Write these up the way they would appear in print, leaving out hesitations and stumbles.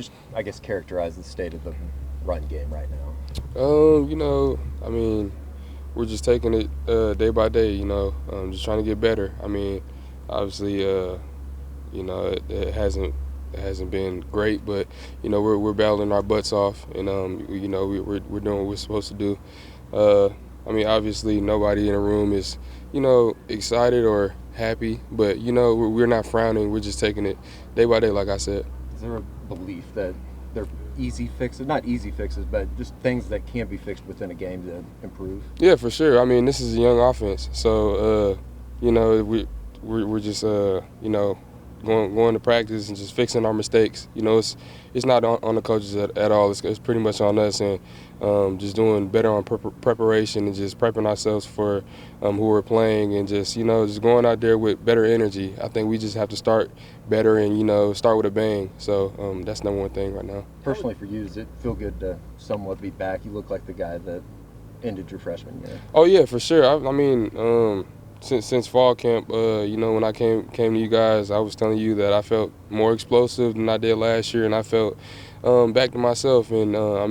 just, I guess, characterize the state of the run game right now? I mean, we're just taking it day by day. Just trying to get better. I mean, obviously, it hasn't been great, but we're battling our butts off, and we're doing what we're supposed to do. Uh, obviously, nobody in the room is excited or happy, but we're not frowning. We're just taking it day by day, like I said. Is there a belief that they're easy fixes, not easy fixes, but just things that can be fixed within a game to improve? Yeah, for sure. I mean, this is a young offense, so we're just going to practice and just fixing our mistakes. It's not on the coaches at all. It's pretty much on us, and just doing better on preparation and just prepping ourselves for who we're playing, and just going out there with better energy. I think we just have to start better and start with a bang. So that's number one thing right now. Personally, for you, does it feel good to somewhat be back? You look like the guy that ended your freshman year. Oh yeah, for sure. I mean, since fall camp, when I came to you guys, I was telling you that I felt more explosive than I did last year, and I felt back to myself. And I've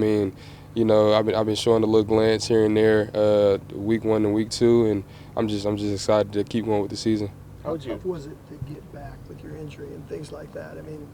been showing a little glance here and there, week 1 and week 2, and I'm just excited to keep going with the season. How tough was it to get back with your injury and things like that? I mean,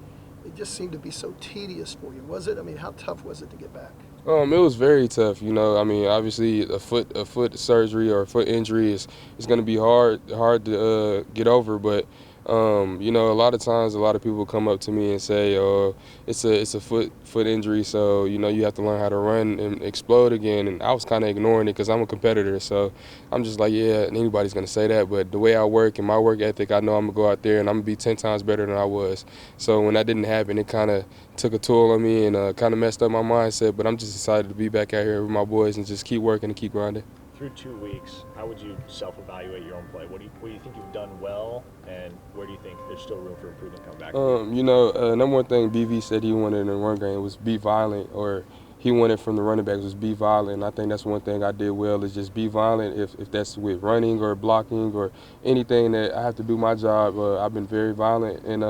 it just seemed to be so tedious for you. Was it? I mean, how tough was it to get back? It was very tough. Obviously a foot surgery or a foot injury is going to be hard to get over. But a lot of times, a lot of people come up to me and say, "Oh, it's a foot injury, so you have to learn how to run and explode again." And I was kind of ignoring it because I'm a competitor, so I'm just like, yeah, anybody's going to say that. But the way I work and my work ethic, I know I'm gonna go out there and I'm gonna be 10 times better than I was. So when that didn't happen, it kind of took a toll on me and kind of messed up my mindset. But I'm just excited to be back out here with my boys and just keep working and keep grinding. Through 2 weeks, how would you self-evaluate your own play? What do you think you've done well, and where do you think there's still room for improvement coming back? Number one thing BV said he wanted in the run game was be violent, or he wanted from the running backs was be violent. And I think that's one thing I did well is just be violent. If that's with running or blocking or anything that I have to do my job, I've been very violent. And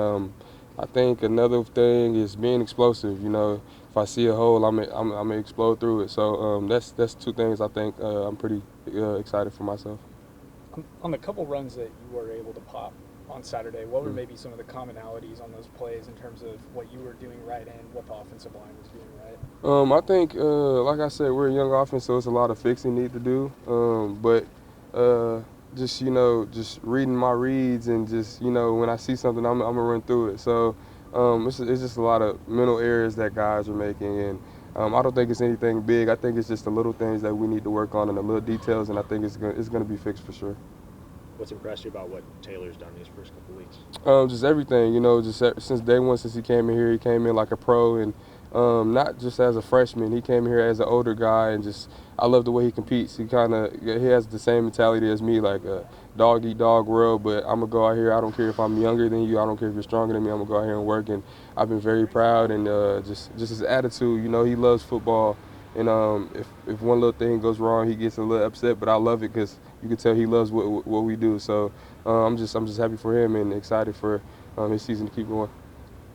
I think another thing is being explosive. If I see a hole, I'm gonna explode through it. So that's 2 things I think I'm pretty excited for myself. On the couple runs that you were able to pop on Saturday, what were maybe some of the commonalities on those plays in terms of what you were doing right and what the offensive line was doing right? I think, like I said, we're a young offense, so it's a lot of fixing need to do. But just reading my reads and just when I see something, I'm gonna run through it. So it's just a lot of mental errors that guys are making, and I don't think it's anything big. I think it's just the little things that we need to work on and the little details, and I think it's gonna be fixed for sure. What's impressed you about what Taylor's done these first couple weeks? Just everything, just since day one, since he came in here, he came in like a pro, and not just as a freshman. He came here as an older guy, and just I love the way he competes. He has the same mentality as me, like a dog eat dog world. But I'm gonna go out here. I don't care if I'm younger than you. I don't care if you're stronger than me. I'm gonna go out here and work. And I've been very proud, and just his attitude. He loves football. And if one little thing goes wrong, he gets a little upset. But I love it because you can tell he loves what we do. So I'm just happy for him and excited for his season to keep going.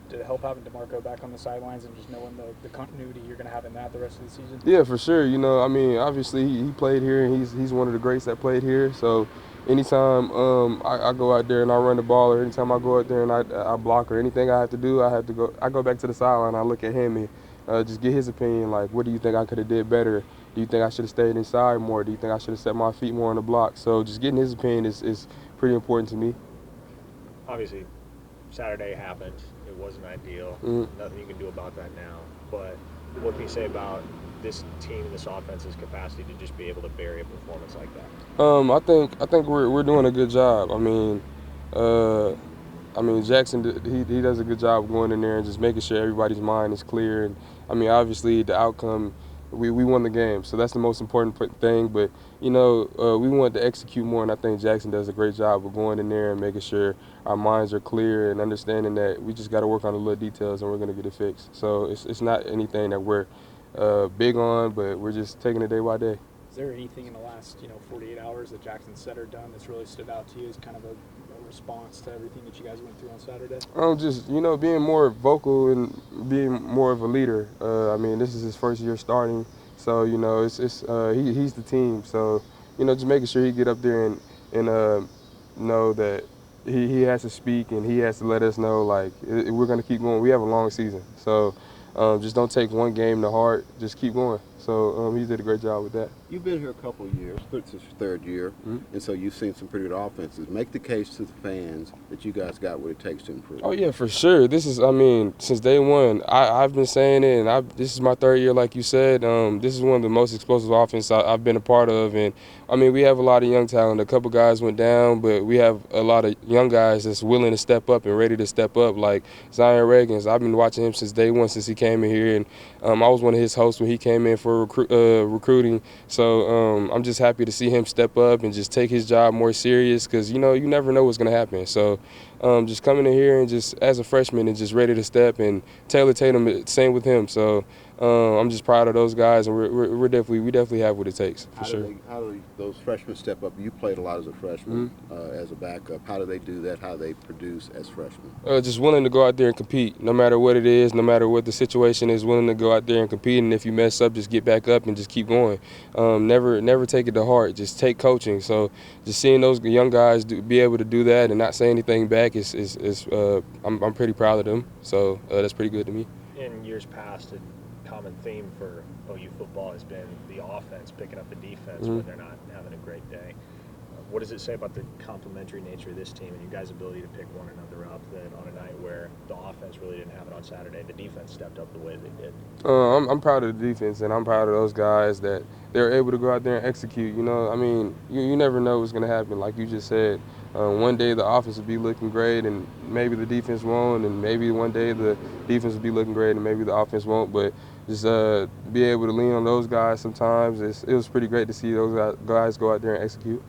Did it help having DeMarco back on the sidelines and just knowing the continuity you're going to have in that the rest of the season? Yeah, for sure. Obviously he played here, and he's one of the greats that played here. So anytime I go out there and I run the ball, or anytime I go out there and I block or anything I have to do, I go back to the sideline. I look at him and just get his opinion. Like, what do you think I could have did better? Do you think I should have stayed inside more? Do you think I should have set my feet more on the block? So just getting his opinion is pretty important to me. Obviously, Saturday happened. It wasn't ideal. Nothing you can do about that now. But what can you say about this team, this offense's capacity to just be able to bury a performance like that? I think we're doing a good job. Jackson, he does a good job going in there and just making sure everybody's mind is clear. And obviously the outcome, we won the game, so that's the most important thing. But we want to execute more, and I think Jackson does a great job of going in there and making sure our minds are clear and understanding that we just got to work on the little details and we're going to get it fixed. So it's not anything that we're big on, but we're just taking it day by day. Is there anything in the last 48 hours that Jackson said or done that's really stood out to you as kind of a response to everything that you guys went through on Saturday? Just being more vocal and being more of a leader. I mean, this is his first year starting, so he's the team. So just making sure he get up there and know that he has to speak and he has to let us know like we're gonna keep going. We have a long season, so just don't take one game to heart. Just keep going. So he did a great job with that. You've been here a couple of years, this is your third year, and so you've seen some pretty good offenses. Make the case to the fans that you guys got what it takes to improve. Oh yeah, for sure. This is, since day one, I've been saying it, and this is my third year, like you said. This is one of the most explosive offenses I've been a part of, and we have a lot of young talent. A couple guys went down, but we have a lot of young guys that's willing to step up and ready to step up, like Zion Reagans. I've been watching him since day one, since he came in here, and I was one of his hosts when he came in for recruiting. So I'm just happy to see him step up and just take his job more serious, because you never know what's going to happen. So just coming in here and just as a freshman and just ready to step, and Taylor Tatum, same with him. So I'm just proud of those guys, and we definitely have what it takes, for sure. How do those freshmen step up? You played a lot as a freshman, as a backup. How do they do that? How do they produce as freshmen? Just willing to go out there and compete, no matter what it is, no matter what the situation is, willing to go out there and compete, and if you mess up, just get back up and just keep going. Never take it to heart, just take coaching. So just seeing those young guys be able to do that and not say anything back I'm pretty proud of them. So that's pretty good to me. In years past, a common theme for OU football has been the offense picking up the defense when they're not having a great day. What does it say about the complementary nature of this team and you guys' ability to pick one another up, that on a night where the offense really didn't have it on Saturday, the defense stepped up the way they did? I'm proud of the defense, and I'm proud of those guys that they're able to go out there and execute. You never know what's going to happen. Like you just said, one day the offense will be looking great, and maybe the defense won't, and maybe one day the defense will be looking great, and maybe the offense won't. But just be able to lean on those guys sometimes. It was pretty great to see those guys go out there and execute.